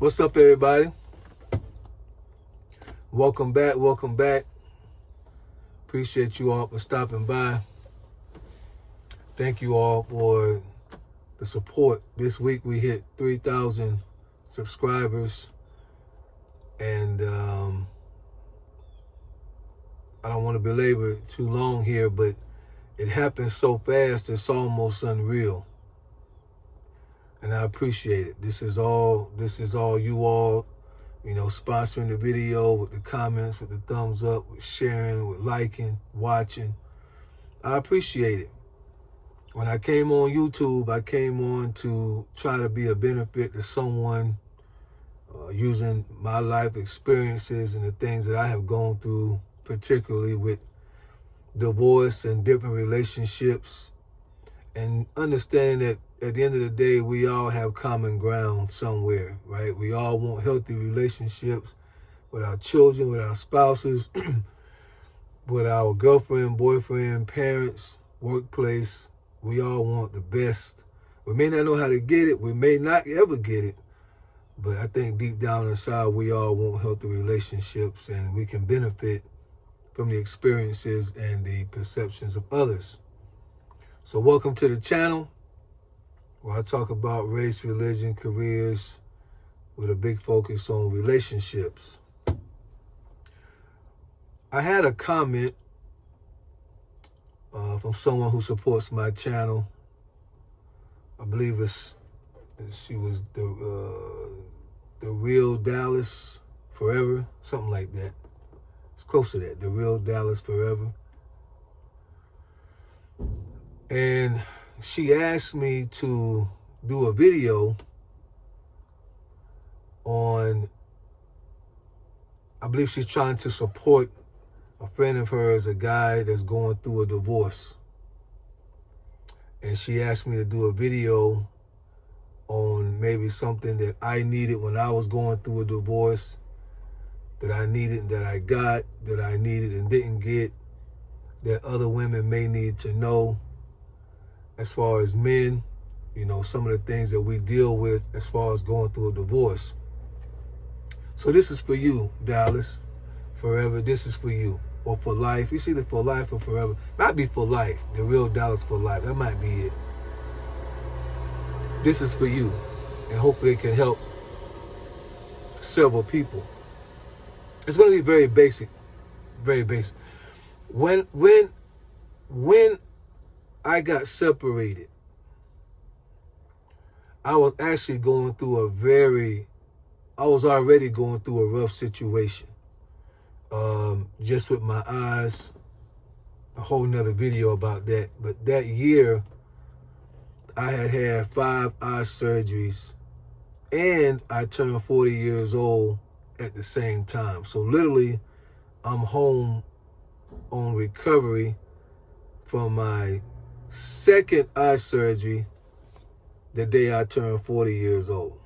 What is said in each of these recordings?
What's up, everybody? Welcome back. Appreciate you all for stopping by. Thank you all for the support. This week we hit 3,000 subscribers, and I don't want to belabor it too long here, but it happened so fast it's almost unreal. And I appreciate it. This is all you all, sponsoring the video with the comments, with the thumbs up, with sharing, with liking, watching. I appreciate it. When I came on YouTube, I came on to try to be a benefit to someone, using my life experiences and the things that I have gone through, particularly with divorce and different relationships, and understand that at the end of the day, we all have common ground somewhere, right? We all want healthy relationships with our children, with our spouses, with our girlfriend, boyfriend, parents, workplace. We all want the best. We may not know how to get it. We may not ever get it. But I think deep down inside, we all want healthy relationships, and we can benefit from the experiences and the perceptions of others. So welcome to the channel, where I talk about race, religion, careers, with a big focus on relationships. I had a comment from someone who supports my channel. I believe she was the Real Dallas Forever, something like that. It's close to that, the Real Dallas Forever. And she asked me to do a video on, I believe she's trying to support a friend of hers, a guy that's going through a divorce. And she asked me to do a video on maybe something that I needed when I was going through a divorce, that I needed, that I got, that I needed and didn't get, that other women may need to know. As far as men, some of the things that we deal with as far as going through a divorce. So this is for you, Dallas Forever. This is for you. Or for life. It's either for life or forever. Might be for life. The Real Dallas for life. That might be it. This is for you. And hopefully it can help several people. It's going to be very basic. Very basic. When I got separated, I was actually going through I was already going through a rough situation. Just with my eyes, a whole nother video about that. But that year, I had 5 eye surgeries, and I turned 40 years old at the same time. So literally, I'm home on recovery from my second eye surgery the day I turned 40 years old.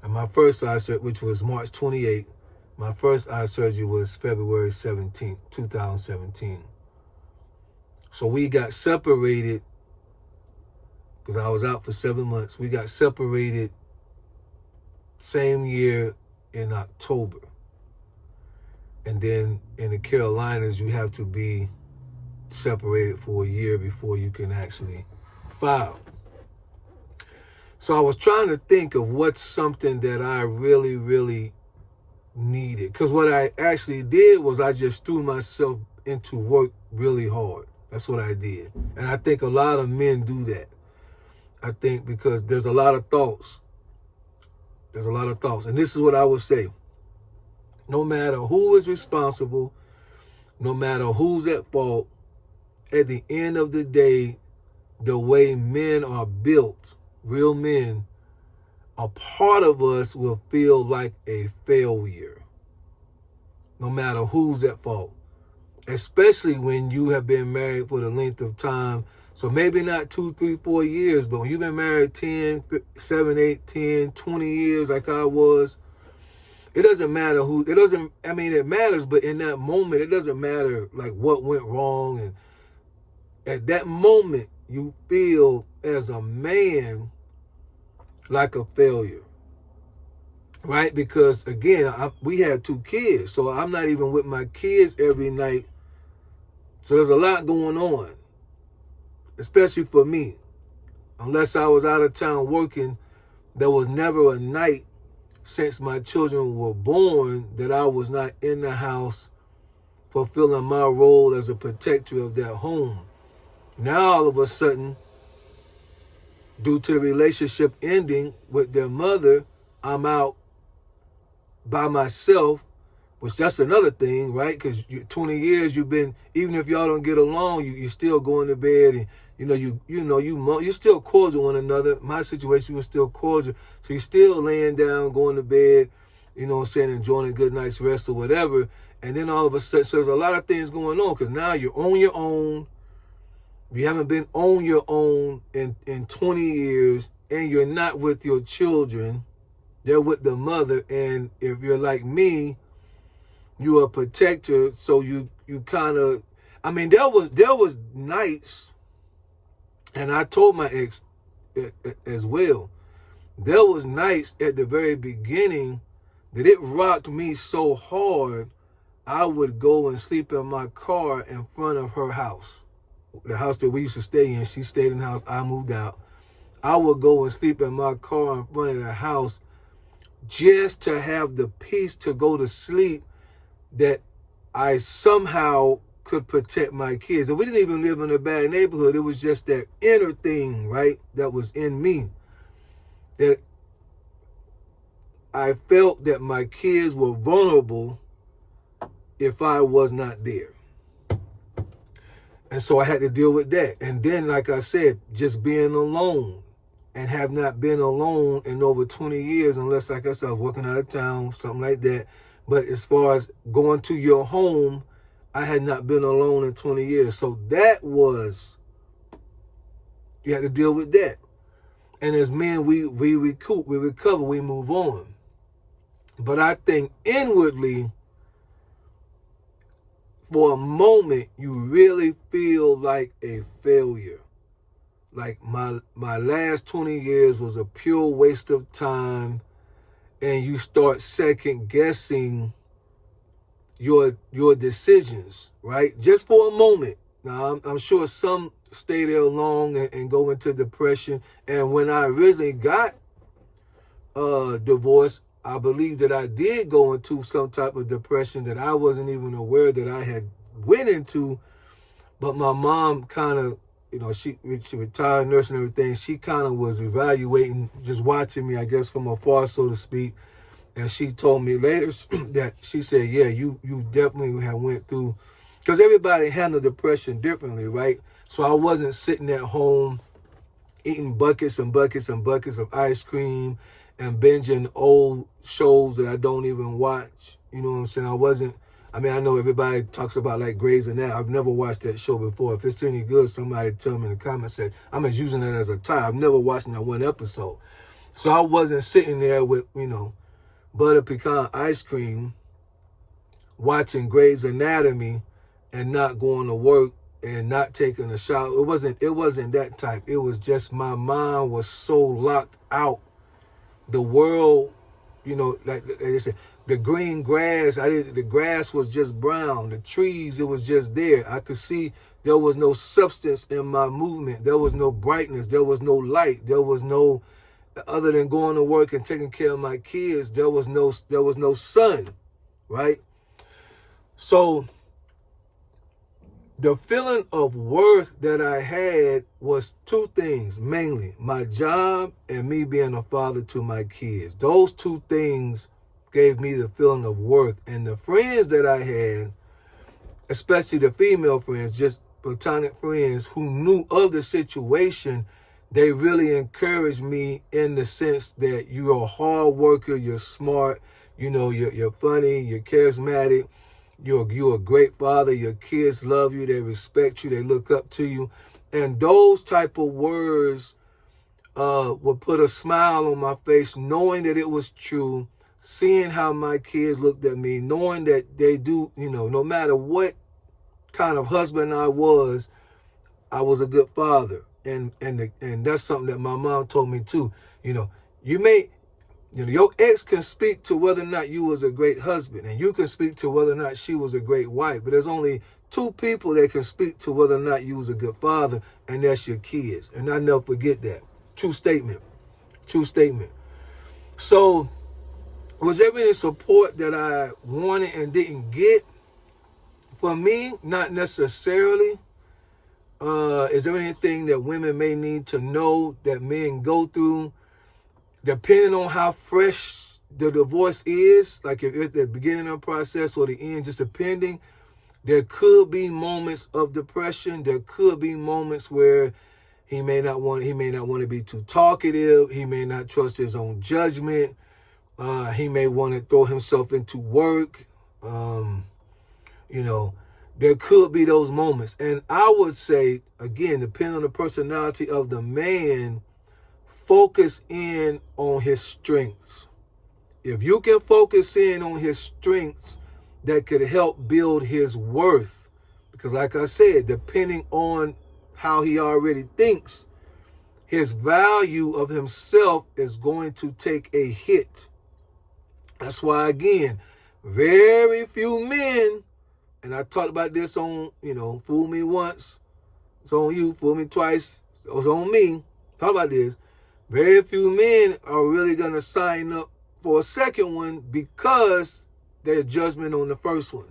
And my first eye surgery, which was March 28th, my first eye surgery was February 17th, 2017. So we got separated because I was out for 7 months. We got separated same year in October. And then in the Carolinas, you have to be separated for a year before you can actually file. So I was trying to think of what's something that I really, really needed. Because what I actually did was I just threw myself into work really hard. That's what I did. And I think a lot of men do that. I think because there's a lot of thoughts. There's a lot of thoughts. And this is what I would say. No matter who is responsible, no matter who's at fault, at the end of the day, the way men are built, real men, a part of us will feel like a failure, no matter who's at fault, especially when you have been married for the length of time. So maybe not 2, 3, 4 years, but when you've been married 10, 7, 8, 10, 20 years like I was, it doesn't matter it matters, but in that moment, it doesn't matter like what went wrong. And at that moment, you feel as a man like a failure. right? Because again, we have 2 kids, so I'm not even with my kids every night. So there's a lot going on, especially for me. Unless I was out of town working, there was never a night since my children were born that I was not in the house fulfilling my role as a protector of that home. Now all of a sudden, due to the relationship ending with their mother, I'm out by myself, which that's another thing, right? Because 20 years you've been, even if y'all don't get along, you still going to bed, and you're still cordial one another. My situation was still cordial, so you're still laying down, going to bed, enjoying a good night's rest or whatever. And then all of a sudden, so there's a lot of things going on because now you're on your own. You haven't been on your own in 20 years, and you're not with your children. They're with the mother. And if you're like me, you're a protector. So you kind of, there was nights, and I told my ex as well, there was nights at the very beginning that it rocked me so hard, I would go and sleep in my car in front of her house. The house that we used to stay in, she stayed in the house, I moved out. I would go and sleep in my car in front of the house just to have the peace to go to sleep, that I somehow could protect my kids. And we didn't even live in a bad neighborhood. It was just that inner thing, right, that was in me, that I felt that my kids were vulnerable if I was not there. And so I had to deal with that. And then, like I said, just being alone, and have not been alone in over 20 years, unless, like I said, I was working out of town, something like that. But as far as going to your home, I had not been alone in 20 years. So that was, you had to deal with that. And as men, we recoup, we recover, we move on. But I think inwardly, for a moment, you really feel like a failure. Like my last 20 years was a pure waste of time, and you start second guessing your decisions, right? Just for a moment. Now, I'm sure some stay there long and go into depression. And when I originally got divorced, I believe that I did go into some type of depression that I wasn't even aware that I had went into. But my mom kind of, she retired nurse and everything. She kind of was evaluating, just watching me, I guess, from afar, so to speak. And she told me later that she said, yeah, you definitely have went through, because everybody handled depression differently, right? So I wasn't sitting at home eating buckets and buckets and buckets of ice cream and binging old shows that I don't even watch. You know what I'm saying? I know everybody talks about like Grey's Anatomy. I've never watched that show before. If it's any good, somebody tell me in the comments section. I'm just using that as a tie. I've never watched that one episode. So I wasn't sitting there with, butter pecan ice cream, watching Grey's Anatomy and not going to work and not taking a shower. It wasn't that type. It was just my mind was so locked out. The world, like they said, the green grass, the grass was just brown. The trees, it was just there. I could see there was no substance in my movement. There was no brightness. There was no light. There was no, other than going to work and taking care of my kids, there was no sun, right? So the feeling of worth that I had was 2 things, mainly my job and me being a father to my kids. Those 2 things gave me the feeling of worth. And the friends that I had, especially the female friends, just platonic friends who knew of the situation, they really encouraged me in the sense that you're a hard worker, you're smart, you're funny, you're charismatic, you're a great father, your kids love you, they respect you, they look up to you. And those type of words would put a smile on my face, knowing that it was true, seeing how my kids looked at me, knowing that they do, no matter what kind of husband I was a good father. And that's something that my mom told me too. You Your ex can speak to whether or not you was a great husband, and you can speak to whether or not she was a great wife. But there's only two people that can speak to whether or not you was a good father, and that's your kids. And I never forget that. True statement. True statement. So, was there any support that I wanted and didn't get? For me, not necessarily. Is there anything that women may need to know that men go through? Depending on how fresh the divorce is, like if it's the beginning of the process or the end, just depending, there could be moments of depression. There could be moments where he may not want to be too talkative. He may not trust his own judgment. He may want to throw himself into work. There could be those moments. And I would say, again, depending on the personality of the man, focus in on his strengths. If you can focus in on his strengths, that could help build his worth. Because like I said, depending on how he already thinks, his value of himself is going to take a hit. That's why, again, very few men, and I talked about this on, fool me once, it's on you, fool me twice, it was on me. Talk about this. Very few men are really going to sign up for a second one because their judgment on the first one.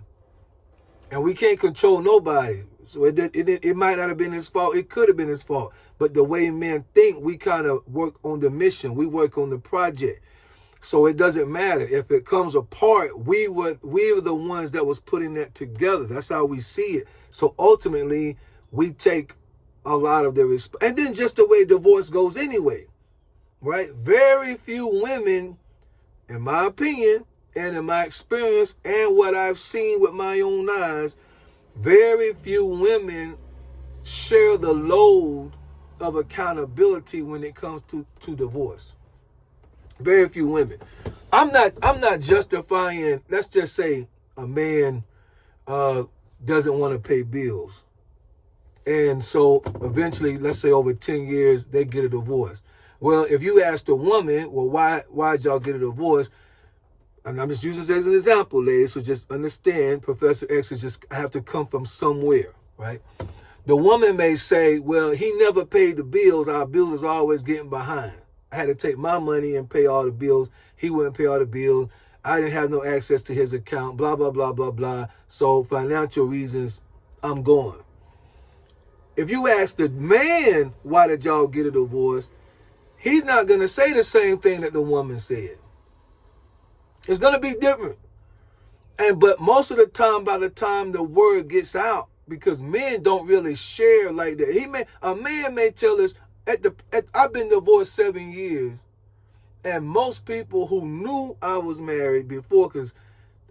And we can't control nobody. So it might not have been his fault. It could have been his fault. But the way men think, we kind of work on the mission. We work on the project. So it doesn't matter. If it comes apart, we were the ones that was putting that together. That's how we see it. So ultimately, we take a lot of the response. And then just the way divorce goes anyway. Right? Very few women, in my opinion, and in my experience, and what I've seen with my own eyes, very few women share the load of accountability when it comes to divorce. Very few women. I'm not justifying, let's just say a man doesn't want to pay bills. And so eventually, let's say over 10 years, they get a divorce. Well, if you ask the woman, well, why'd y'all get a divorce? And I'm just using this as an example, ladies, so just understand Professor X is just have to come from somewhere, right? The woman may say, well, he never paid the bills. Our bills is always getting behind. I had to take my money and pay all the bills. He wouldn't pay all the bills. I didn't have no access to his account, blah, blah, blah, blah, blah. So financial reasons, I'm going. If you ask the man, why did y'all get a divorce? He's not going to say the same thing that the woman said. It's going to be different. But most of the time, by the time the word gets out, because men don't really share like that. A man may tell us, I've been divorced 7 years, and most people who knew I was married before, because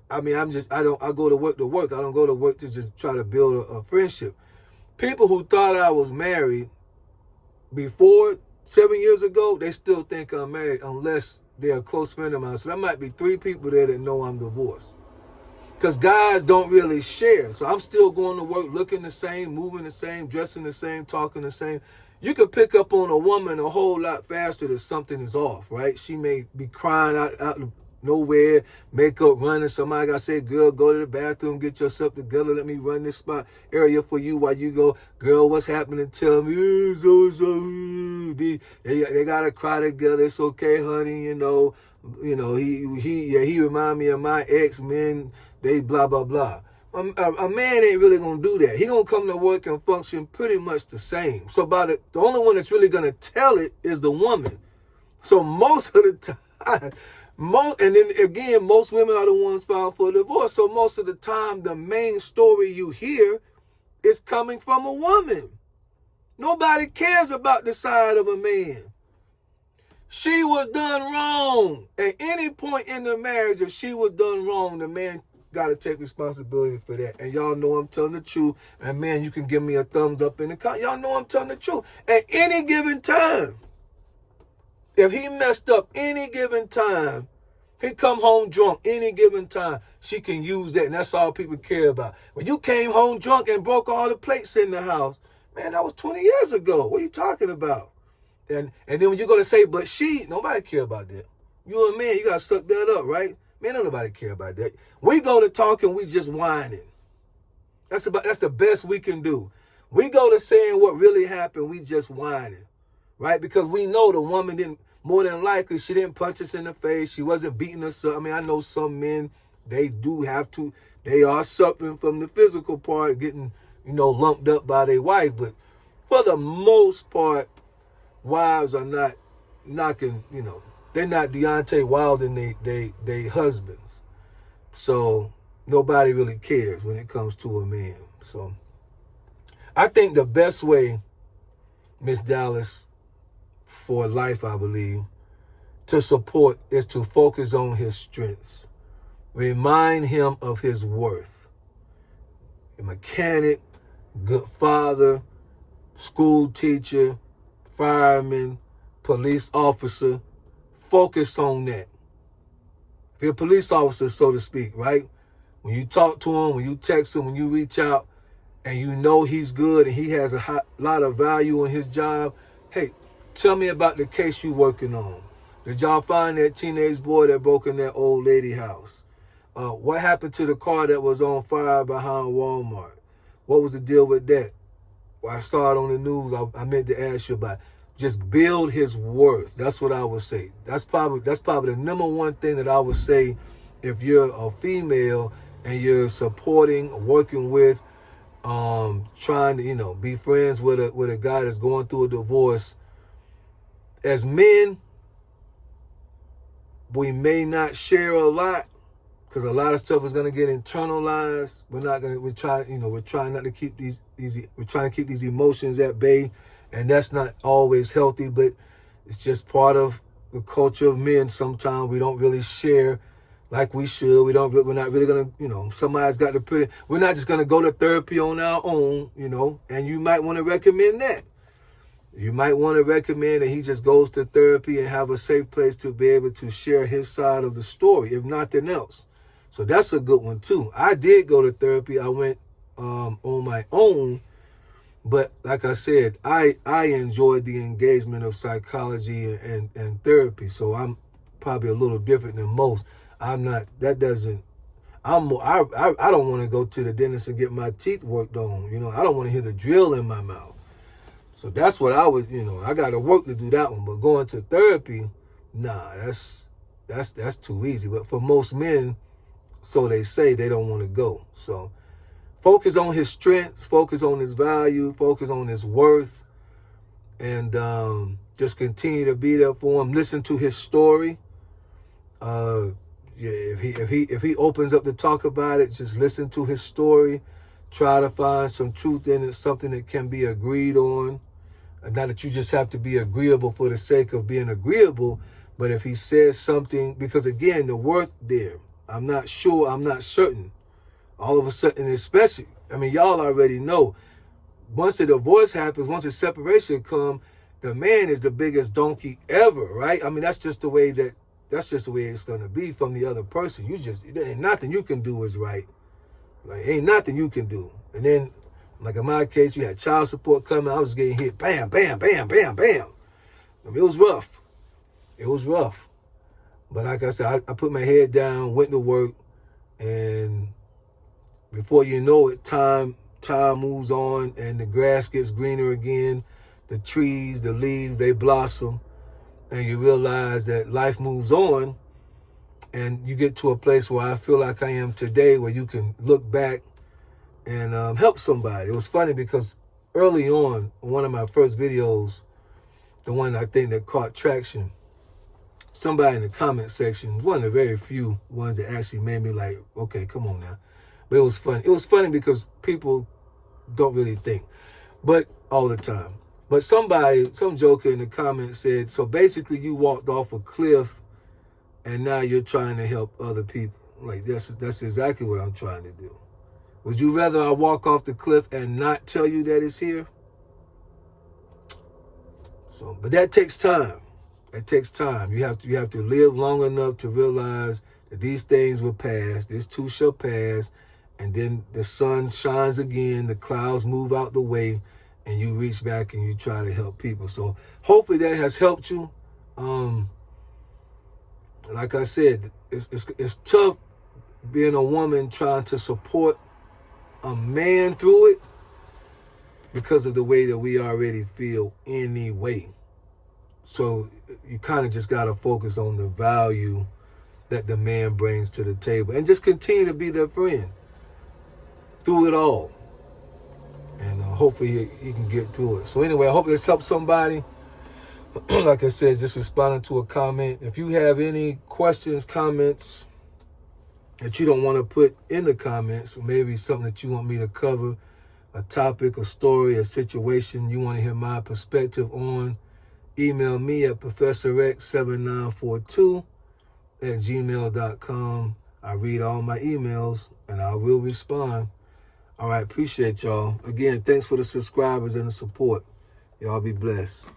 I go to work. I don't go to work to just try to build a friendship. People who thought I was married before 7 years ago, they still think I'm married unless they're a close friend of mine. So there might be 3 people there that know I'm divorced. Because guys don't really share. So I'm still going to work, looking the same, moving the same, dressing the same, talking the same. You could pick up on a woman a whole lot faster that something is off, right? She may be crying out of nowhere, makeup running. Somebody got to say, girl, go to the bathroom, get yourself together. Let me run this spot area for you while you go. Girl, what's happening? Tell me. They got to cry together. It's okay, honey. He remind me of my ex, men. They blah, blah, blah. A man ain't really going to do that. He going to come to work and function pretty much the same. So the only one that's really going to tell it is the woman. So most of the time, and then again, most women are the ones filed for divorce. So most of the time, the main story you hear is coming from a woman. Nobody cares about the side of a man. She was done wrong. At any point in the marriage, if she was done wrong, the man got to take responsibility for that. And y'all know I'm telling the truth. And man, you can give me a thumbs up in the comment. Y'all know I'm telling the truth. At any given time, if he messed up any given time, he come home drunk any given time, she can use that. And that's all people care about. When you came home drunk and broke all the plates in the house, man, that was 20 years ago. What are you talking about? And then when you go to say, but nobody care about that. You a man, you gotta suck that up, right? Man, don't nobody care about that. We go to talking, we just whining. That's the best we can do. We go to saying what really happened, we just whining, right? Because we know the woman didn't, more than likely, she didn't punch us in the face. She wasn't beating us up. I mean, I know some men, they are suffering from the physical part, getting, lumped up by their wife. But for the most part, wives are not knocking, they're not Deontay Wilder and they husbands. So nobody really cares when it comes to a man. So I think the best way, Miss Dallas, for life, I believe, to support is to focus on his strengths. Remind him of his worth. A mechanic, good father, school teacher, fireman, police officer. Focus on that. If you're a police officer, so to speak, right? When you talk to him, when you text him, when you reach out, and you know he's good and he has a lot of value in his job, hey, tell me about the case you're working on. Did y'all find that teenage boy that broke in that old lady house? What happened to the car that was on fire behind Walmart? What was the deal with that? Well, I saw it on the news. I meant to ask you about it. Just build his worth. That's what I would say. That's probably the number one thing that I would say if you're a female and you're supporting, working with, trying to, be friends with a guy that's going through a divorce. As men, we may not share a lot because a lot of stuff is going to get internalized. We're trying not to keep we're trying to keep these emotions at bay, and that's not always healthy, but it's just part of the culture of men. Sometimes we don't really share like we should. We're not really going to, somebody's got to put it. We're not just going to go to therapy on our own, and you might want to recommend that. You might want to recommend that he just goes to therapy and have a safe place to be able to share his side of the story, if nothing else. So that's a good one too. I did go to therapy. I went on my own, but like I said, I enjoyed the engagement of psychology and therapy. So I'm probably a little different than most. I don't want to go to the dentist and get my teeth worked on. I don't want to hear the drill in my mouth. So that's what I would, I got to work to do that one. But going to therapy, nah, that's too easy. But for most men, so they say, they don't want to go. So focus on his strengths, focus on his value, focus on his worth, and just continue to be there for him. Listen to his story. If he opens up to talk about it, just listen to his story. Try to find some truth in it, something that can be agreed on. Not that you just have to be agreeable for the sake of being agreeable, but if he says something, because again, the worth there, I'm not sure, I'm not certain. All of a sudden, especially, y'all already know, once the divorce happens, once the separation comes, the man is the biggest donkey ever, right? That's just the way it's going to be from the other person. There ain't nothing you can do is right. Like, ain't nothing you can do. And then, like in my case, you had child support coming. I was getting hit, bam, bam, bam, bam, bam. It was rough. It was rough. But like I said, I put my head down, went to work, and before you know it, time moves on, and the grass gets greener again. The trees, the leaves, they blossom, and you realize that life moves on, and you get to a place where I feel like I am today, where you can look back and help somebody. It was funny because early on, one of my first videos, the one I think that caught traction, somebody in the comment section, one of the very few ones that actually made me like, okay, come on now. But it was funny. It was funny because people don't really think, but all the time. But some joker in the comments said, so basically you walked off a cliff and now you're trying to help other people. Like, that's exactly what I'm trying to do. Would you rather I walk off the cliff and not tell you that it's here? So, but that takes time. It takes time. You have to live long enough to realize that these things will pass. This too shall pass. And then the sun shines again. The clouds move out the way. And you reach back and you try to help people. So hopefully that has helped you. like I said, it's tough being a woman trying to support a man through it because of the way that we already feel anyway. So you kind of just got to focus on the value that the man brings to the table and just continue to be their friend through it all. And hopefully he can get through it. So anyway, I hope this helps somebody. Like I said, just responding to a comment. If you have any questions, comments that you don't want to put in the comments, or maybe something that you want me to cover, a topic, a story, a situation you want to hear my perspective on, email me at professorx7942@gmail.com. I read all my emails and I will respond. All right, appreciate y'all. Again, thanks for the subscribers and the support. Y'all be blessed.